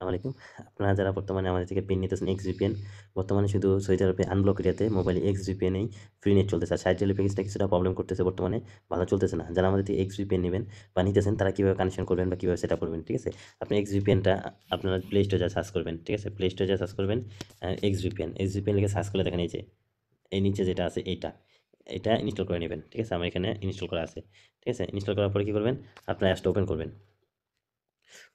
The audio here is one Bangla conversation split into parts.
আসসালামাইকুম। আপনারা যারা বর্তমানে আমাদের থেকে পিন নিতেছেন এক্সভিপিএন, বর্তমানে শুধু সৌদি আরবে আনব্লক এরিয়াতে মোবাইলে এক্সভিপিএনেই ফ্রি নেট চলতেছে। আর সাইটের প্যাকেজটা কিছুটা প্রবলেম করতেছে, বর্তমানে ভালো চলতেছে না। যারা আমাদের থেকে এক্সভিপিএন নেবেন বা নিতেছেন তারা কীভাবে কানেকশন করবেন বা কীভাবে সেট আপ করবেন, ঠিক আছে? আপনি এক্সভিপিএনটা আপনারা প্লে স্টোরে যা সার্চ করবেন, ঠিক আছে? প্লে স্টোরে যা সার্চ করবেন এক্সভিপিএন লিখে সার্চ করলে দেখেন এই নিচে যেটা আছে এটা ইনস্টল করে নেবেন, ঠিক আছে? আমার এখানে ইনস্টল করা আছে, ঠিক আছে? ইনস্টল করার পরে কী করবেন, আপনারা অ্যাপসটা ওপেন করবেন।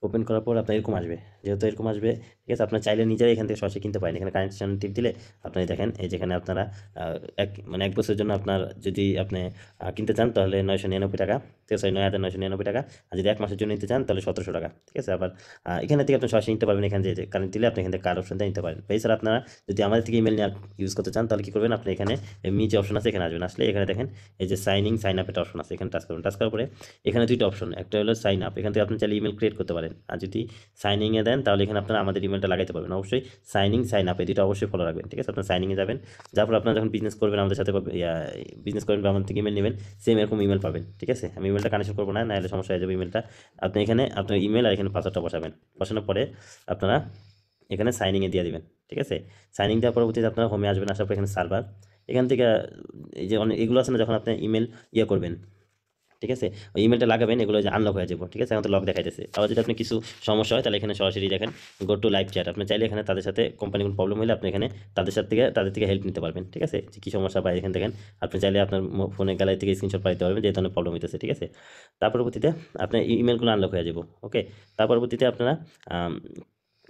ওপেন করার পর আপনার এরকম আসবে, যেহেতু এরকম আসবে, ঠিক আছে? আপনার চাইলে নিজেরাই এখান থেকে সরাসরি কিনতে পারেন। এখানে কানেকশন টিপ দিলে আপনি দেখেন এই যেখানে আপনারা এক বছরের জন্য আপনার যদি আপনি কিনতে চান তাহলে 999 টাকা, ঠিক আছে? 9,999 টাকা। আর যদি 1 মাসের জন্য নিতে চান তাহলে 1,700 টাকা, ঠিক আছে? আবার এখানে থেকে আপনি সরাসরি নিতে পারবেন। এখানে যে কারেন্ট দিলে আপনি এখান থেকে কার্ড অপশন দিয়ে নিতে পারেন। এছাড়া আপনারা যদি আমাদের থেকে ইমেল নেওয়ার ইউজ করতে চান তাহলে কী করবেন, আপনি এখানে যে অপশন আছে এখানে আসবেন। আসলে এখানে দেখেন এই যে সাইন আপ একটা অপশন আছে, এখানে টাচ করবেন। টাচ করার পরে এখানে দুইটা অপশন, একটা হলো সাইন আপ, এখান থেকে আপনি চাইলে ইমেল ক্রিয়েট করতে পারেন। আর যদি সাইনিংয়ে দেন তাহলে এখানে আপনারা আমাদের ইমেলটা লাগাইতে পারবেন। অবশ্যই সাইন আপ এই দুটো অবশ্যই ফলো রাখবেন, ঠিক আছে? আপনার সাইনিংয়ে যাবেন, যার পর আপনারা যখন বিজনেস করবেন আমাদের সাথে বিজনেস করবেন বা আমাদের থেকে ইমেল নেবেন, সেম এরকম ইমেল পাবেন, ঠিক আছে? আমি ইমেলটা কানেকশন করবো না, নাহলে সমস্যা হয়ে যাবে। ইমেলটা আপনি এখানে আপনার ইমেল আর এখানে পাসওয়ার্ডটা বসাবেন। বসানোর পরে আপনারা এখানে সাইনিংয়ে দিয়ে দিবেন, ঠিক আছে? সাইনিং দেওয়ার পরবর্তীতে আপনারা হোমে আসবেন। আসার পর এখানে সার্ভার, এখান থেকে এই যে অনেক এগুলো আছে না, যখন আপনি ইমেল করবেন, ঠিক আছে? ওই ইমেলটা লাগাবেন, এগুলো যে আনলক হয়ে যাবো, ঠিক আছে? এখন তো লক দেখাইতেছে। আবার যদি আপনি কিছু সমস্যা হয় তাহলে এখানে সরাসরি দেখেন গো টু লাইভ চ্যাট। আপনি চাইলে এখানে তাদের সাথে কোম্পানি কোনো প্রবলেম হলে আপনি এখানে তাদের থেকে হেল্প নিতে পারবেন, ঠিক আছে? যে কী সমস্যা বা এখানে দেখেন আপনি চাইলে আপনার ফোনের গ্যালারি থেকে স্ক্রিনশট পাইতে পারবেন যে ধরনের প্রবলেম হইতেছে, ঠিক আছে? তার পরবর্তীতে আপনার ইমেলগুলো আনলক হয়ে যাবো, ওকে? তার পরবর্তীতে আপনারা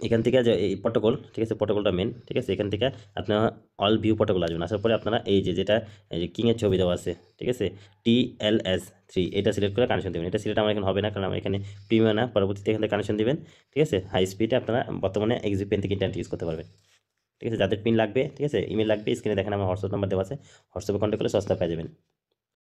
এখান থেকে যে এই প্রটোকল, ঠিক আছে? প্রটোকলটা মেন, ঠিক আছে? এখান থেকে আপনারা অল ভিউ প্রটোকল আসবেন। আসার পরে আপনারা এই যেটা এই যে কিংয়ের ছবি দেওয়া আছে, ঠিক আছে? TLS3 এটা সিলেক্ট করে কানেকশন দেবেন। এটা সিলেক্ট আমার এখানে হবে না, কারণ আমার এখানে প্রিমিয়াম না। পরবর্তীতে এখান থেকে কানেকশন দিবেন, ঠিক আছে? হাই স্পিডে আপনারা বর্তমানে এক্সিপেন থেকে ইন্টারনেট ইউজ করতে পারবেন, ঠিক আছে? যাদের পিন লাগবে, ঠিক আছে, ইমেল লাগবে, স্ক্রিনে দেখেন আমার হোয়াটসঅ্যাপ নাম্বার দেওয়া আছে, হোয়াটসঅ্যাপে কন্ট্যাক্ট করলে সস্তা পেয়ে যাবেন।